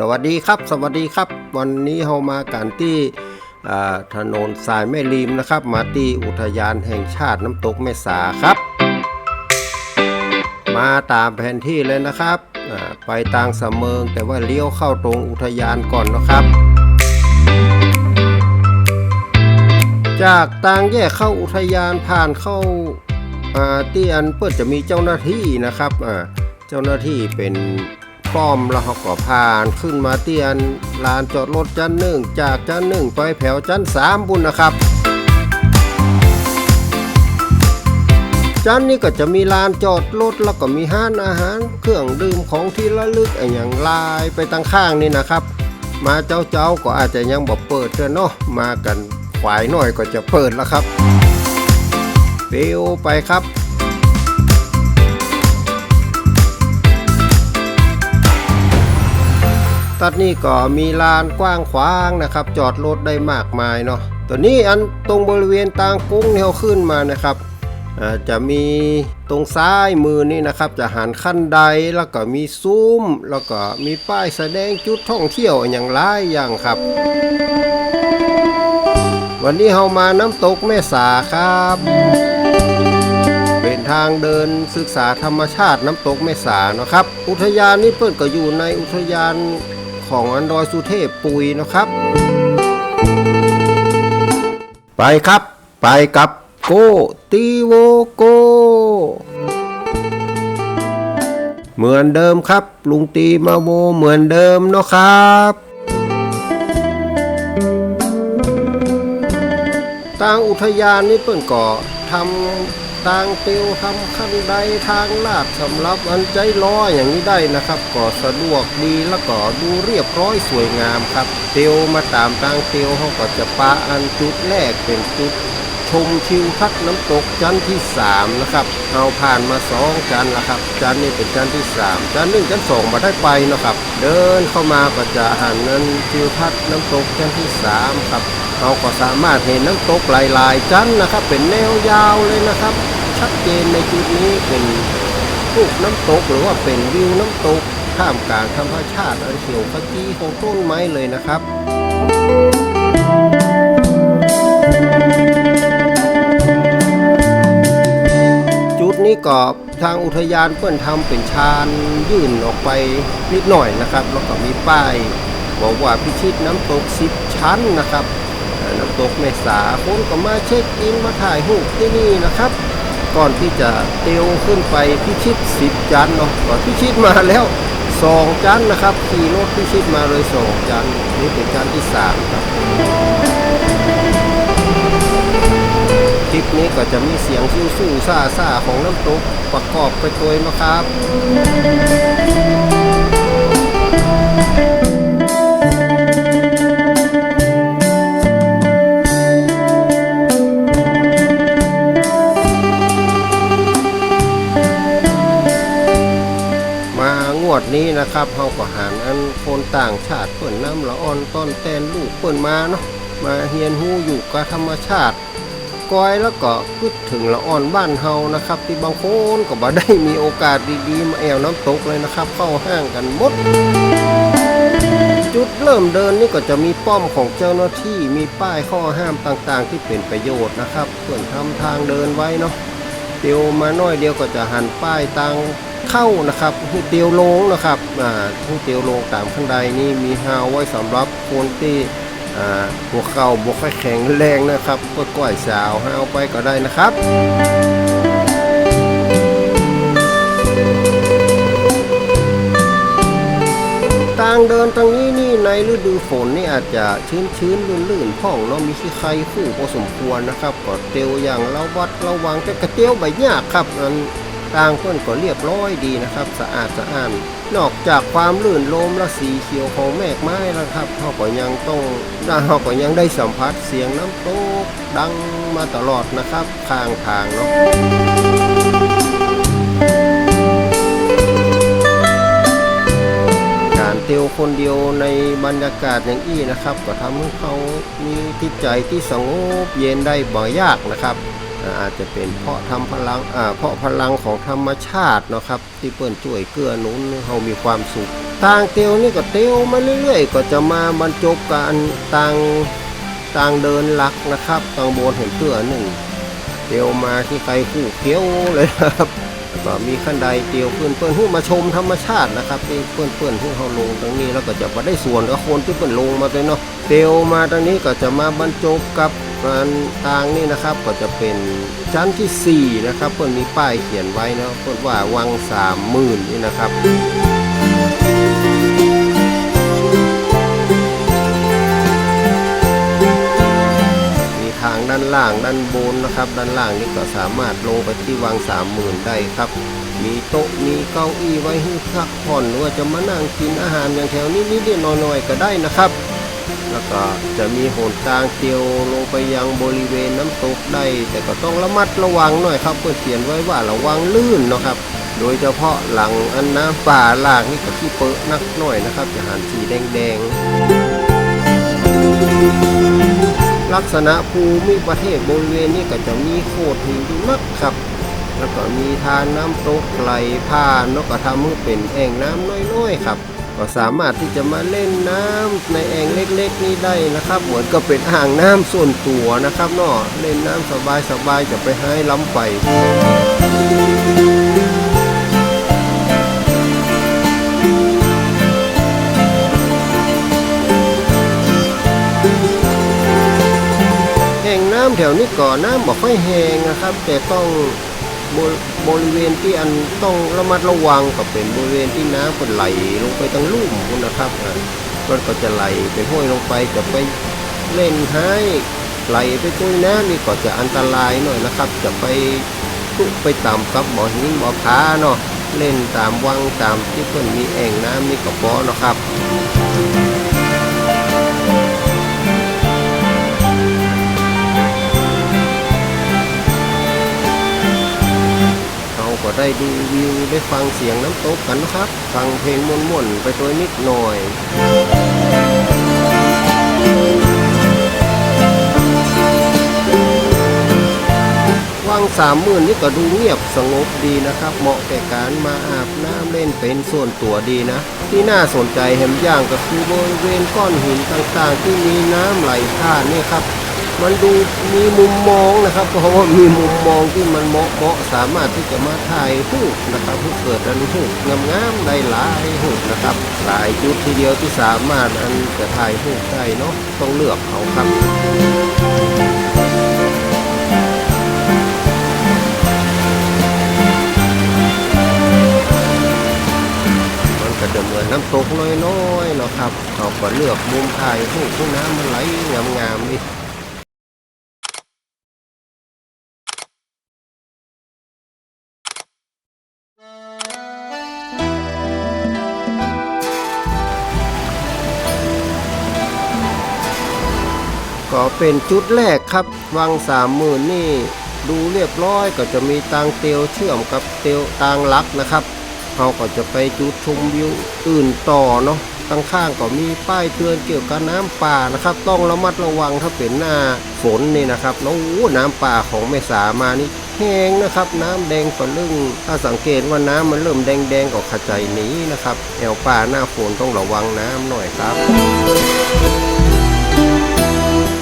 สวัสดีครับสวัสดีครับวันนี้เรามากันที่ถนนสายแม่ริมนะครับมาที่อุทยานแห่งชาติน้ำตกแม่สาครับมาตามแผนที่เลยนะครับไปทางสะเมิงแต่ว่าเลี้ยวเข้าตรงอุทยานก่อนนะครับจากทางแยกเข้าอุทยานผ่านเข้าที่อันเปิดจะมีเจ้าหน้าที่นะครับเจ้าหน้าที่เป็นป้อมแล้วเขาก็ผ่านขึ้นมาเตียนลานจอดรถชั้นหนึ่งจากชั้นหนึ่งไปแถวชั้น3บุญนะครับชั้นนี้ก็จะมีลานจอดรถแล้วก็มีห้านอาหารเครื่องดื่มของที่ระลึกอย่างลายไปตั้งข้างนี่นะครับมาเจ้าก็อาจจะยังบ่เปิดเนาะมากันขวายหน่อยก็จะเปิดแล้วครับเปลวไปครับตัดนี้ก็มีลานกว้างขวางนะครับจอดรถได้มากมายเนาะตัวนี้อันตรงบริเวณตางกุ้งที่เขาขึ้นมานะครับจะมีตรงซ้ายมือนี่นะครับจะหันขั้นใดแล้วก็มีซุ้มแล้วก็มีป้ายแสดงจุดท่องเที่ยวอย่างหลายอย่างครับวันนี้เรามาน้ำตกแม่สาครับเป็นทางเดินศึกษาธรรมชาติน้ำตกแม่สานะครับอุทยานนี้เพิ่นก็อยู่ในอุทยานของดอยสุเทพปุยนะครับไปครับไปกับโกตีโวโกเหมือนเดิมครับลุงตีมาโวเหมือนเดิมเนาะครับทางอุทยานนี้เพิ่นก็ทำทางเตียวทำขั้นใดทางลาดสำหรับอันใจล้ออย่างนี้ได้นะครับก็สะดวกดีแล้วก็ดูเรียบร้อยสวยงามครับเตียวมาตามทางเตียวเขาก็จะปะอันจุดแรกเป็นจุดชมทิวทัศน์น้ำตกชั้นที่3นะครับเอาผ่านมา2ชั้นแล้วครับชั้นนี้เป็นชั้นที่3ชั้น1ชั้น2มาได้ไปนะครับเดินเข้ามาก็จะหันนั้นทิวทัศน์น้ำตกชั้นที่3ครับเราก็สามารถเห็นน้ำตกหลายๆชั้นนะครับเป็นแนวยาวเลยนะครับชัดเจนในจุดนี้เป็นรูปน้ำตกหรือว่าเป็นวิวน้ำตกท่ามกลางธรรมชาติอันเขียวขจีของต้นไม้เลยนะครับจุดนี้ก็ทางอุทยานเพิ่นทำเป็นชานยื่นออกไปนิดหน่อยนะครับแล้วก็มีป้ายบอกว่าพิชิตน้ำตก10ชั้นนะครับน้ำตกแม่สาคนก็มาเช็คอินมาถ่ายรูปที่นี่นะครับก่อนที่จะเตียวขึ้นไปพิชิต10ชั้นเนาะก็พิชิตมาแล้ว2ชั้นนะครับขี่รถพิชิตมาเลย2ชั้นนี่เป็นชั้นที่3ครับคลิปนี้ก็จะมีเสียงสู้ๆซ่าๆของน้ำตกประกอบไปด้วยนะครับงวดนี้นะครับเขาก็หาอันคนต่างชาติเปิ่นน้ำละอ่อนต้นแตนลูกเปิ่นมาเนาะมาเฮียนฮู้อยู่กับธรรมชาติก้อยแล้วก็คิดถึงละอ่อนบ้านเฮานะครับที่บางคนก็บ่ได้มีโอกาสดีๆมาแอวน้ำตกเลยนะครับเข้าห้างกันหมดจุดเริ่มเดินนี่ก็จะมีป้อมของเจ้าหน้าที่มีป้ายข้อห้ามต่างๆที่เป็นประโยชน์นะครับเพื่อนทำทางเดินไว้เนาะเตียวมาน้อยเดียวก็จะหันป้ายต่างเข้านะครับหูเตียวลงนะครับหูเตียวลงตามข้างใดนี่มีฮาวไว้สำหรับคนที่หัวเข่าบกแข็งแรงนะครับก็ก้อยสาวฮาวไปก็ได้นะครับทางเดินตรงนี้นี่ในฤดูฝนนี่อาจจะชื้นลื่นๆพ่องเนาะมีขี้ใครคู่พอสมควรนะครับก็เตียวอย่างระวัดระวังแต่กระเตียวใบหญ้าครับทางเพื่อนก็เรียบร้อยดีนะครับสะอาดสะอ้านนอกจากความลื่นลมและสีเขียวของแมกไม้แล้วครับเขาก็ยังได้สัมผัสเสียงน้ำตกดังมาตลอดนะครับข้างทางเนาะการเที่ยวคนเดียวในบรรยากาศอย่างนี้นะครับก็ทำให้เขามีจิตใจที่สงบเย็นได้บ่ยากนะครับ อาจจะเป็นเพราะพลังของธรรมชาติเนาะครับที่เปิ้นช่วยเกื้อหนุนให้เรามีความสุขต่างเตียวนี่ก็เตียวมาเรื่อยๆก็จะมาบรรจบกันต่างเดินหลักนะครับต่างโบนเห็นเตื้อหนึ่งเตียวมาที่ไกลคู่เกี้ยวเลยครับก็มีขั้นใดเตียวเพื่อนๆที่มาชมธรรมชาตินะครับที่เพื่อนๆที่เขาลงตรงนี้แล้วก็จะมาได้ส่วนกับคนที่เพื่อนลงมาเลยเนาะเตียวมาตรงนี้ก็จะมาบรรจบกับทางนี่นะครับก็จะเป็นชั้นที่4นะครับเพื่อนมีป้ายเขียนไว้นะเพื่อนว่าวัง30,000นี่นะครับทางด้านล่างด้านบนนะครับด้านล่างนี่ก็สามารถลงไปที่วัง30,000ได้ครับมีโต๊ะมีเก้าอี้ไว้ให้พักผ่อนหรือว่าจะมานั่งกินอาหารอย่างแถวนี้นิดๆหน่อยๆก็ได้นะครับแล้วก็จะมีหนทางเตียวลงไปยังบริเวณน้ำตกได้แต่ก็ต้องระมัดระวังหน่อยครับเพื่อเขียนไว้ว่าระวังลื่นนะครับโดยเฉพาะหลังอันน้ำป่าหลากนี่ก็ขี้เปอะนักหน่อยนะครับจะหันสีแดงลักษณะภูมิประเทศบริเวณนี้ก็จะมีโขดหินนักครับแล้วก็มีทานน้ำตกไหลผ่านแล้วก็ทำให้เป็นแอ่งน้ำน้อยๆครับก็สามารถที่จะมาเล่นน้ำในแอ่งเล็กๆนี้ได้นะครับเหมือนกับเป็นอ่างน้ำส่วนตัวนะครับเนาะเล่นน้ำสบายๆจะไปให้ล้ำไปแถวนี้ก่อนน้ำบอกค่อยแห้งนะครับแต่ต้องบริเวณที่อันต้องระมัดระวังก็เป็นบริเวณที่น้ำมันไหลลงไปทางลุ่มนะครับมันก็จะไหลเป็นห้วยลงไปจะไปเล่นให้ไหลไปตัวน้ำนี่ก็จะอันตรายหน่อยนะครับจะไปตุไปต่ำกับบ่อหินบ่อผาเนาะเล่นตามวังตามที่เพิ่นมีแอ่งน้ำนี่ก็พอนะครับก็ได้ดูวิวได้ฟังเสียงน้ำตกกันนะครับฟังเพลงม่วนๆไปตัวนิดหน่อยวัง30,000นี่ก็ดูเงียบสงบดีนะครับเหมาะแก่การมาอาบน้ำเล่นเป็นส่วนตัวดีนะที่น่าสนใจแหมย่างก็คือบริเวณก้อนหินต่างๆที่มีน้ำไหลผ่านนี่ครับมันดูมีมุมมองนะครับเพราะว่ามีมุมมองที่มันเหมาะสามารถที่จะมาถ่ายรูปนะครับเพื่อเกิดอันรูปงามๆได้หลายรูปนะครับหลายจุดทีเดียวที่สามารถอันจะถ่ายรูปได้เนาะต้องเลือกเขาครับมันก็จะเหมือนน้ำตกน้อยๆเนาะครับเขาก็เลือกมุมถ่ายรูปที่น้ำมันไหลงามๆนี่ก็เป็นจุดแรกครับวัง30,000นี่ดูเรียบร้อยก็จะมีทางเตียวเชื่อมกับเตียวทางลักนะครับเราก็จะไปจุดชมวิวอื่นต่อเนาะข้างๆก็มีป้ายเตือนเกี่ยวกับน้ำป่านะครับต้องระมัดระวังถ้าเป็นหน้าฝนนี่นะครับแล้วน้ำป่าของแม่สามานี่แห้งนะครับน้ำแดงปะลึ่งถ้าสังเกตว่าน้ำมันเริ่มแดงๆก็ขจายหนีนะครับแอวป่าหน้าฝนต้องระวังน้ำหน่อยครับ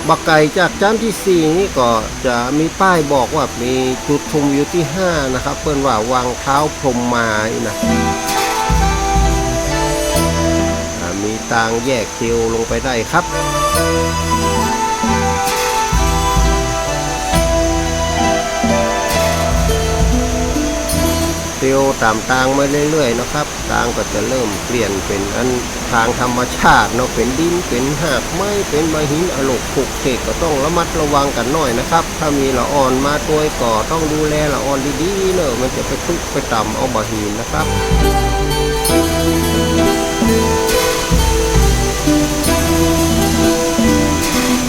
บักไก่จากชั้นที่4นี่ก็จะมีป้ายบอกว่ามีจุดชมวิวที่5นะครับเปิ้นว่าวังเท้าพรหมมานะมีทางแยกเตียวลงไปได้ครับเตียวตามทางมาเรื่อยๆนะครับทางก็จะเริ่มเปลี่ยนเป็นอันทางธรรมชาติเนาะเป็นดินเป็นหากไม้เป็นไม้หินอลกขุกเขกก็ต้องระมัดระวังกันหน่อยนะครับถ้ามีละอ่อนมาตัวก่อต้องดูแลละอ่อนดีๆเนอะมันจะไปทุกไปต่ำเอาบ่หินนะครับ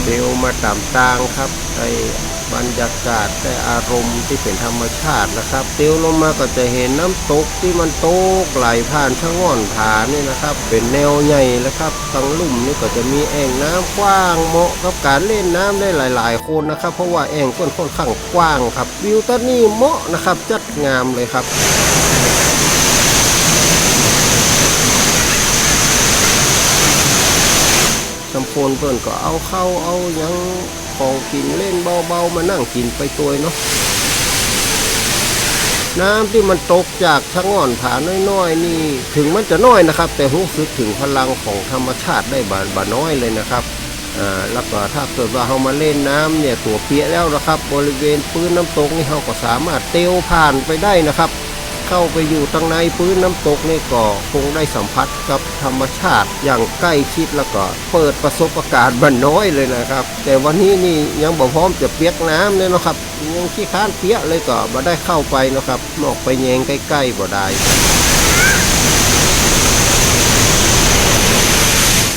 เตียวมาตามทางครับไอ้บ บรรยากาศได้อารมณ์ที่เป็นธรรมชาตินะครับเตียวลงมาก็จะเห็นน้ำตกที่มันตกไหลผ่านชะง่อนผานี่นะครับเป็นแนวใหญ่แล้วครับตังลุ่มนี่ก็จะมีแอ่งน้ำกว้างเหมาะกับการเล่นน้ำได้หลายๆคนนะครับเพราะว่าแอ่งค่อนข้างกว้างครับวิวต้นนี้เหมาะนะครับจัดงามเลยครับตำพลเพิ่นก็เอาเข้าเอายังของกินเล่นเบาๆมานั่งกินไปตัวเนาะน้ำที่มันตกจากชะง่อนผาน้อยๆนี่ถึงมันจะน้อยนะครับแต่รู้สึกถึงพลังของธรรมชาติได้บ่น้อยเลยนะครับแล้วก็ถ้าเกิดว่าเรามาเล่นน้ำเนี่ยตัวเปียกแล้วนะครับบริเวณพื้นน้ำตกนี่เราก็สามารถเตียวผ่านไปได้นะครับเข้าไปอยู่ตรงในพื้นน้ำตกนี่ก็คงได้สัมผัสกับธรรมชาติอย่างใกล้ชิดแล้วก็เปิดประสบการณ์บ่น้อยเลยนะครับแต่วันนี้นี่ยังบ่พร้อมจะเปียกน้ำเลยนะครับยังขี้ค้านเปียกเลยก็บ่ได้เข้าไปนะครับออกไปแยงใกล้ๆบ่ได้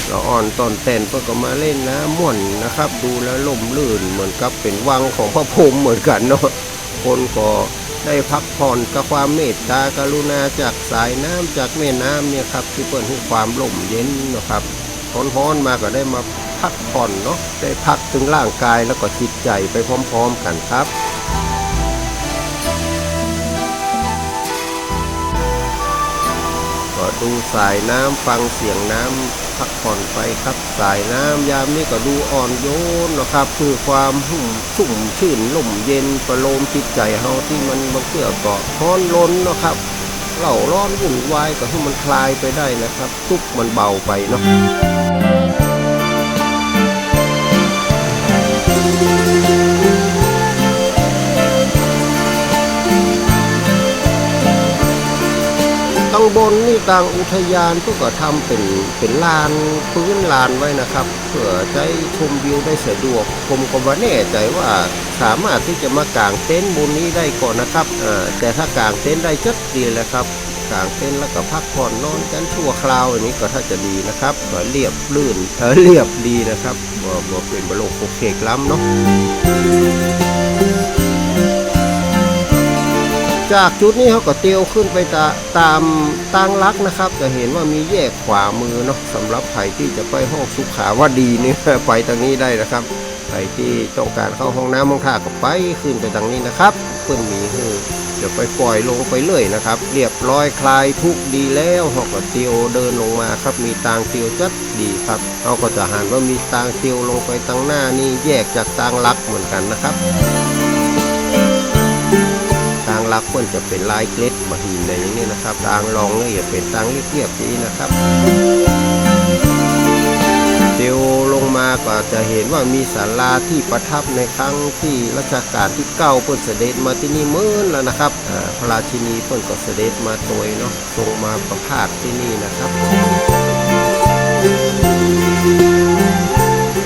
เราอ่อนตอนเต้นเพื่อก็มาเล่นน้ำม่วนนะครับดูแล้วล่มลื่นเหมือนกับเป็นวังของพระพรหมเหมือนกันเนาะคนก็ได้พักผ่อนกับความเมตตากรุณาจากสายน้ำจากแม่น้ำเนี่ยครับที่เปิดให้ความล่มเย็นนะครับร้อนๆมาก็ได้มาพักผ่อนเนาะได้พักถึงร่างกายแล้วก็จิตใจไปพร้อมๆกันครับก็ดูสายน้ำฟังเสียงน้ำพักผ่อนไปครับสายน้ำยามนี้ก็ดูอ่อนโยนนะครับคือความชุ่มชื่นลมเย็นประโลมจิตใจเฮาที่มันบางเกือก็ร้อนล้นนะครับเล่าร้อนวุ่นวายก็ให้มันคลายไปได้นะครับทุกมันเบาไปเนาะตั้งบนนี่ต่างอุทยานก็ทำเป็นลานพื้นลานไว้นะครับเพื่อใช้ชมวิวได้สะดวกผมก็ว่าแน่ใจว่าสามารถที่จะมากางเต็นท์บนนี้ได้ก่อนนะครับแต่ถ้ากางเต็นท์ได้จัดดีแหละครับกางเต็นท์แล้วก็พักผ่อนนอนกันชั่วคราวอันนี้ก็ถ้าจะดีนะครับก็เรียบลื่นเรียบดีนะครับบ่เป็นบโลกโคเคกล้ำเนาะจากจุดนี้เขาก็เตียวขึ้นไปตามต่างลักนะครับจะเห็นว่ามีแยกขวามือเนาะสำหรับใครที่จะไปห้องสุขาวดีนี่ไปทางนี้ได้นะครับใครที่ต้องการเข้าห้องน้ำห้องท่าก็ไปขึ้นไปทางนี้นะครับเพื่อนมีเดี๋ยวไปปล่อยลงไปเรื่อยนะครับเรียบร้อยคลายทุกดีแล้วเขาก็เตียวเดินลงมาครับมีตางเตียวจัดดีครับเขาก็จะหันว่ามีตางเตียวลงไปทางหน้านี่แยกจากตางลักเหมือนกันนะครับตางลักเพื่อนจะเป็นลายเกล็ดมาหินในอย่างนี้นะครับตางรองเนี่ยจะเป็นตางเรียบๆนี้นะครับเตียวลงมาก็จะเห็นว่ามีศาลาที่ประทับในครั้งที่รัชกาลที่9เพิ่นเสด็จมาที่นี่เมื่อแล้วนะครับพระราชินีเพิ่นก็เสด็จมาโดยเนาะทรงมาประพาสที่นี่นะครับ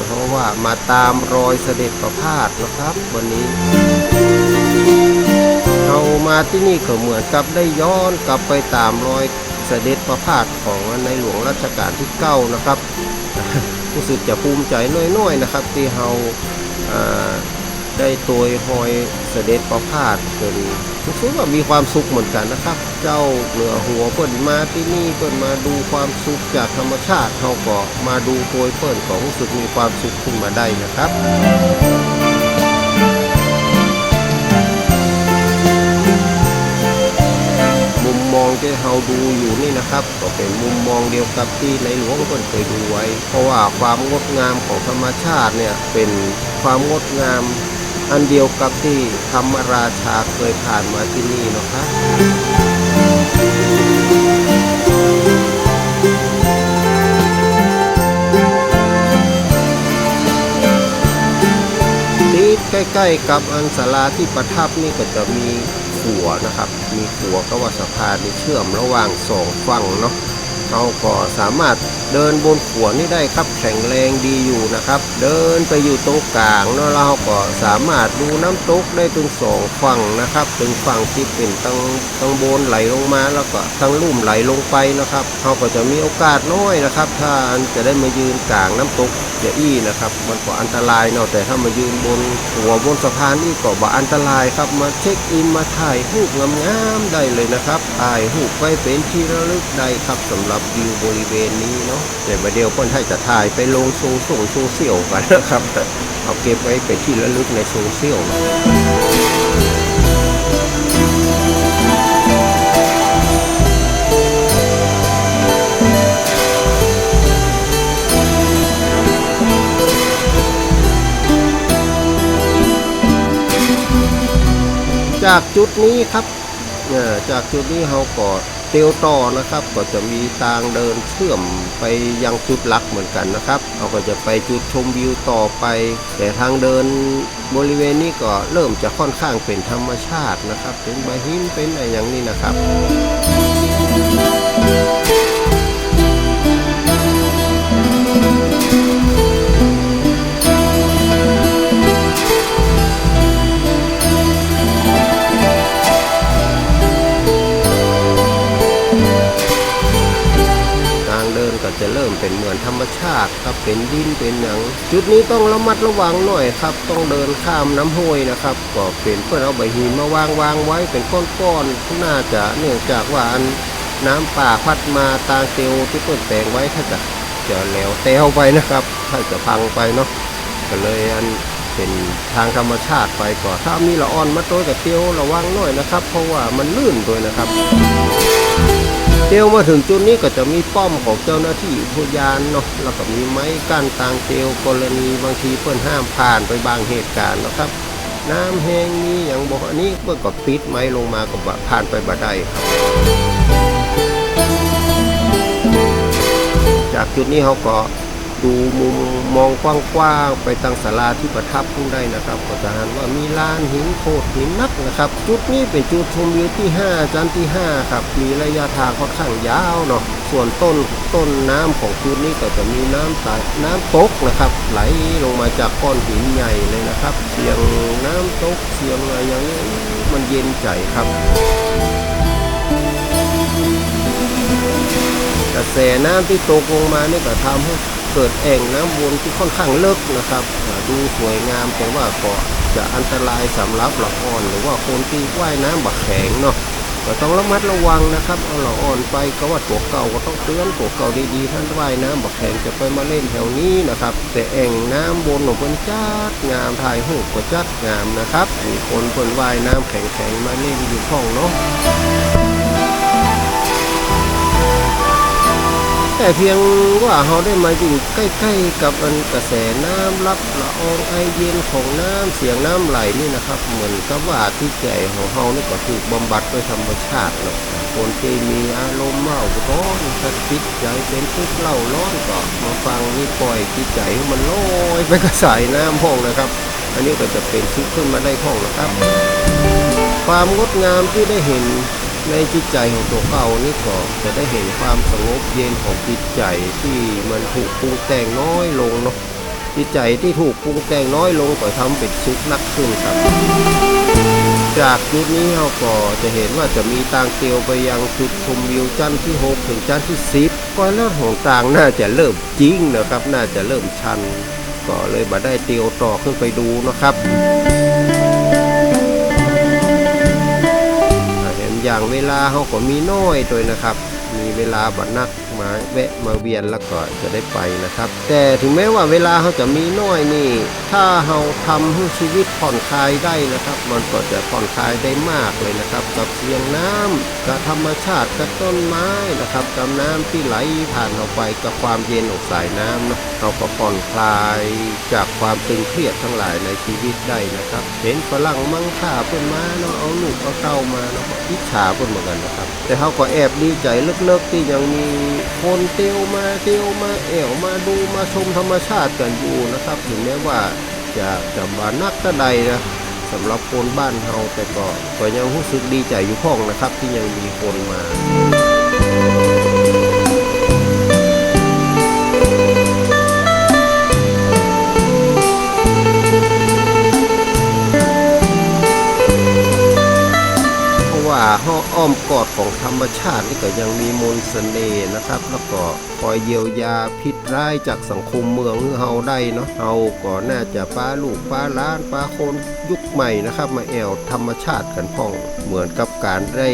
เพราะว่ามาตามรอยเสด็จประพาสนะครับวันนี้เรามาที่นี่ก็เหมือนกับได้ย้อนกลับไปตามรอยเสด็จประพาสของในหลวงรัชกาลที่9นะครับรู้สึกจะภูมิใจน้อยๆนะครับที่เราได้ตัวหอยเสด็จประพาสเป็นรู้สึกว่ามีความสุขเหมือนกันนะครับเจ้าเหนือหัวเปิ้นมาที่นี่เปิ้นมาดูความสุขจากธรรมชาติเราก็มาดูตัวเปิ้นของรู้สึกมีความสุขขึ้นมาได้นะครับมุมมองที่เราดูอยู่นี่นะครับก็เป็นมุมมองเดียวกับที่ในหลวงเพิ่นเคยดูไว้เพราะว่าความงดงามของธรรมชาติเนี่ยเป็นความงดงามอันเดียวกับที่ธรรมราชาเคยผ่านมาที่นี่นะครับที่ใกล้ๆกับอันศาลาที่ประทับนี่ก็จะมีขัวนะครับมีขัวก็ว่าสะพานที่เชื่อมระหว่าง2ฝั่งเนาะเราก็สามารถ เดินบนขวดนี่ได้ครับแข็งแรงดีอยู่นะครับเดินไปอยู่ตรงกลางเนาะเราก็สามารถดูน้ำตกได้ถึง2 ฝั่งนะครับถึงฝั่งที่เป็นทางบนไหลลงมาแล้วก็ทางลุ่มไหลลงไปนะครับเราก็จะมีโอกาสน้อยนะครับถ้าจะได้มายืนกลางน้ำตกจะอี้นะครับมันก็อันตรายเนาะแต่ถ้ามายืนบนหัวบนสะพานนี่ก็บ่อันตรายครับมาเช็คอินมาถ่ายรูปงามๆได้เลยนะครับถ่ายรูปไว้เป็นที่ระลึกได้ครับสำหรับวิวบริเวณนี้เนาะแต่มาเดียวคนไทยจะถ่ายไปลงโซเชียลกันนะครับเอาเก็บไว้เป็นที่ระลึกในโซเชียลจากจุดนี้ครับจากจุดนี้เราก็เตียวต่อนะครับก็จะมีทางเดินเชื่อมไปยังจุดหลักเหมือนกันนะครับเราก็จะไปจุดชมวิวต่อไปแต่ทางเดินบริเวณนี้ก็เริ่มจะค่อนข้างเป็นธรรมชาตินะครับเป็นใบหินเป็นอะไรอย่างนี้นะครับก็จะเริ่มเป็นเหมือนธรรมชาติครับเป็นดินเป็นหนังจุดนี้ต้องระมัดระวังหน่อยครับต้องเดินข้ามน้ำห้วยนะครับก็เป็นเพื่อเอาใบหินมาวางไว้เป็นก้อนๆน่าจะเนื่องจากว่าน้ำป่าพัดมาตางเตียวที่เปิดแปลงไว้ถ้าจะแล้วเตียวไปนะครับถ้าจะพังไปเนาะก็เลยเป็นทางธรรมชาติไปก่อนถ้ามีละอ่อนมาโต้กับเตียวระวังหน่อยนะครับเพราะว่ามันลื่นด้วยนะครับเตียวมาถึงจุดนี้ก็จะมีป้อมของเจ้าหน้าที่อุทยานเนาะแล้วก็มีไม้กั้นตางเตียวกรณีบางทีเพื่อนห้ามผ่านไปบางเหตุการณ์นะครับน้ำแห้งนี้อย่างบอกอันนี้เพื่อนก็ปิดไม้ลงมาก็ผ่านไปบ่ได้ครับจากจุดนี้เขาก็ดูมุมมองกว้างๆไปทางศาลาที่ประทับพุ่งได้นะครับก็จะเห็นว่ามีลานหินโขดหินนักนะครับจุดนี้เป็นจุดชมวิวที่5ชั้นที่5ครับมีระยะทางค่อนข้างยาวเนาะส่วนต้นน้ำของจุดนี้ก็จะมีน้ำตกนะครับไหลลงมาจากก้อนหินใหญ่เลยนะครับเสียงน้ำตกเสียงอะไรอย่างนี้มันเย็นใจครับกระแสน้ำที่ตกลงมานี่ก็ทำให้เกิดแอ่งน้ำวนที่ค่อนข้างลึกนะครับดูสวยงามแต่ว่าก็จะอันตรายสำหรับละอ่อนหรือว่าคนที่ว่ายน้ำบักแข็งเนาะก็ต้องระมัดระวังนะครับเอาละอ่อนไปก็ว่าตัวเก่าก็ต้องเตือนตัวเก่าดีๆท่านว่ายน้ำบักแข็งจะไปมาเล่นแถวนี้นะครับแต่แอ่งน้ำวนของคนจัดงามถ่ายรูปก็จัดงามนะครับมีคนว่ายน้ำแข็งๆมาเล่นอยู่ห้องเนาะแต่เพียงว่าเราได้มาอยู่ใกล้ๆกับกระแสน้ำรับละอองไอเย็นของน้ำเสียงน้ำไหลนี่นะครับเหมือนกับว่าที่ใจของเรานี่ก็ถูกบำบัดด้วยธรรมชาติเนาะคนที่มีอารมณ์เมาร้อนถ้าจิตใจเป็นทุกข์เล่าร้อนก็มาฟังนี่ปล่อยจิตใจให้มันลอยไปกับสายน้ำห้องนะครับอันนี้ก็จะเป็นทุกข์ขึ้นมาได้ห้องนะครับความงดงามที่ได้เห็นในจิตใจของตัวเก่านี่ก็จะได้เห็นความสงบเย็นของจิตใจที่มันถูกปรุงแต่งน้อยลงเนาะจิตใจที่ถูกปรุงแต่งน้อยลงก็ทำเป็นสุขนักขึ้นครับจากจุดนี้เราก็จะเห็นว่าจะมีทางเตียวไปยังจุดชมวิวชั้นที่6ถึงชั้นที่10ก็แล้วของต่างน่าจะเริ่มจริงนะครับน่าจะเริ่มชันก็เลยมาได้เตียวต่อขึ้นไปดูนะครับอย่างเวลาเขาก็มีน้อยด้วยนะครับมีเวลาบัดนักมาแวะมาเวียนแล้วก็จะได้ไปนะครับแต่ถึงแม้ว่าเวลาเขาจะมีน้อยนี่ถ้าเขาทำให้ชีวิตผ่อนคลายได้นะครับมันก็จะผ่อนคลายได้มากเลยนะครับกับเสียงน้ำกับธรรมชาติกับต้นไม้นะครับกับน้ำที่ไหลผ่านเราไปกับความเย็นของสายน้ำนะเราก็ผ่อนคลายจากความตึงเครียดทั้งหลายในชีวิตได้นะครับเห็นฝรั่งมั่งค่าเพิ่นมาเนาะเอาลูกเอาเต้ามาเนาะอิจฉาเพิ่นเหมือนกันนะครับแต่เขาก็แอบดีใจลึกๆที่ยังมีคนเที่ยวมาแอวมาดูมาชมธรรมชาติกันอยู่นะครับถึงแม้ว่าจะมานักก็ใดนะสำหรับคนบ้านเฮาแต่ก็ยังรู้สึกดีใจอยู่พ้องนะครับที่ยังมีคนมา ว่าห้ออ้อมกอดของธรรมชาตินี่ก็ยังมีมนต์เสน่ห์นะครับแล้วก็คอยเยียวยาพิษร้ายจากสังคมเมืองเฮาได้เนาะเฮาก็น่าจะป้าลูกป้าล้านป้าคนยุคใหม่นะครับมาแอวธรรมชาติกันพ่องเหมือนกับการได้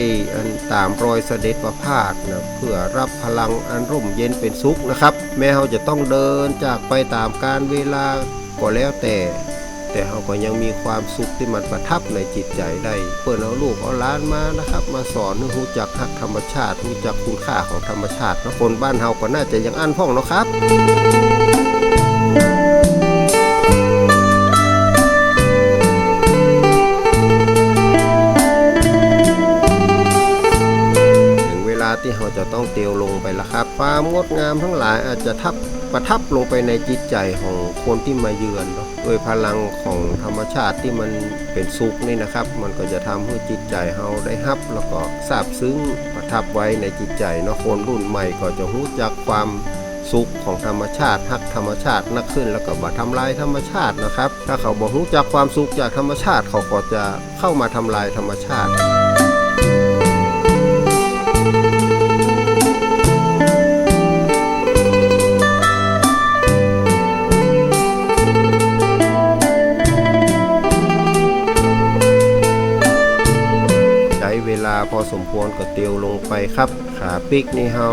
ตามรอยเสด็จประพาสนะเพื่อรับพลังอันร่มเย็นเป็นสุขนะครับแม้เฮาจะต้องเดินจากไปตามกาลเวลาก็แล้วแต่เขาก็ยังมีความสุขที่มันประทับในจิตใจได้เปิดเอาลูกเอาหลานมานะครับมาสอนให้รู้จักฮักธรรมชาติรู้จักคุณค่าของธรรมชาตินะคนบ้านเฮาก็น่าจะยังอั้นพ่องเนาะครับที่เราจะต้องเตียวลงไปละครับความงดงามทั้งหลายอาจจะประทับลงไปในจิตใจของคนที่มาเยือนเนาะโดยพลังของธรรมชาติที่มันเป็นสุขนี่นะครับมันก็จะทำให้จิตใจเราได้ฮับแล้วก็ซาบซึ้งประทับไว้ในจิตใจเนาะคนรุ่นใหม่ก็จะรู้จักความสุขของธรรมชาติฮักธรรมชาตินักขึ้นแล้วก็บ่ทำลายธรรมชาตินะครับถ้าเขาบ่รู้จักความสุขจากธรรมชาติเขาก็จะเข้ามาทำลายธรรมชาติเวลาพอสมควรก็เตียวลงไปครับขาปิกนี่เฮา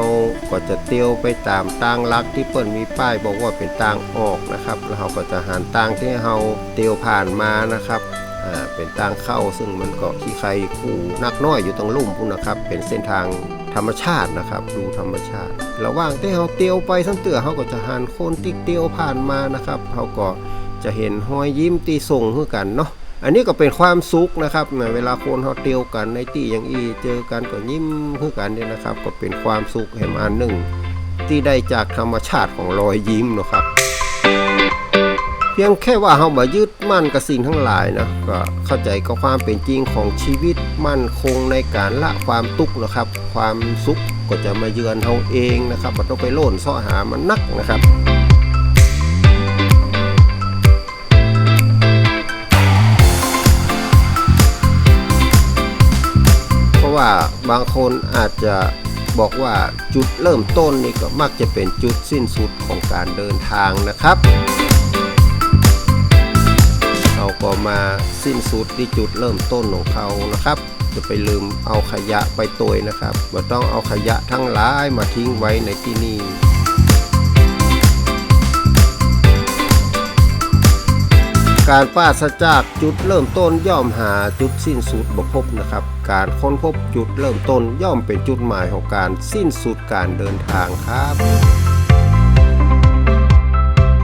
ก็จะเตียวไปตามทางลักที่เปิ้นมีป้ายบอกว่าเป็นทางออกนะครับแล้วเฮาก็จะหันทางที่เฮาเตียวผ่านมานะครับเป็นทางเข้าซึ่งมันก็ขี้ใครคู่นักน้อยอยู่ตรงลุ่มพุ่นนะครับเป็นเส้นทางธรรมชาตินะครับดูธรรมชาติระหว่างที่เฮาเตียวไปทั้งเตือเฮาก็จะหันคนที่เตียวผ่านมานะครับเฮาก็จะเห็นรอยยิ้มตีส่งคือกันเนาะอันนี้ก็เป็นความสุขนะครับเวลาคนเขาเตียวกันในที่อย่างอีเจอกันก็ยิ้มคือกันเนี่ยนะครับก็เป็นความสุขแห่งอันหนึ่งที่ได้จากธรรมชาติของรอยยิ้มนะครับเพียงแค่ว่าเรามายึดมั่นกับสิ่งทั้งหลายนะก็เข้าใจกับความเป็นจริงของชีวิตมั่นคงในการละความทุกข์นะครับความสุขก็จะมาเยือนเราเองนะครับไม่ต้องไปโล่นซ้อหามันนักนะครับว่าบางคนอาจจะบอกว่าจุดเริ่มต้นนี่ก็มักจะเป็นจุดสิ้นสุดของการเดินทางนะครับเราก็มาสิ้นสุดที่จุดเริ่มต้นของเขานะครับจะไปลืมเอาขยะไปตัยนะครับไม่ต้องเอาขยะทั้งหลายมาทิ้งไว้ในที่นี่การปราศจากจุดเริ่มต้นย่อมหาจุดสิ้นสุดบ่พบนะครับการค้นพบจุดเริ่มต้นย่อมเป็นจุดหมายของการสิ้นสุดการเดินทางครับ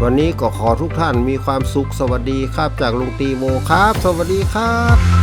วันนี้ก็ขอทุกท่านมีความสุขสวัสดีครับจากลุงตีโมครับสวัสดีครับ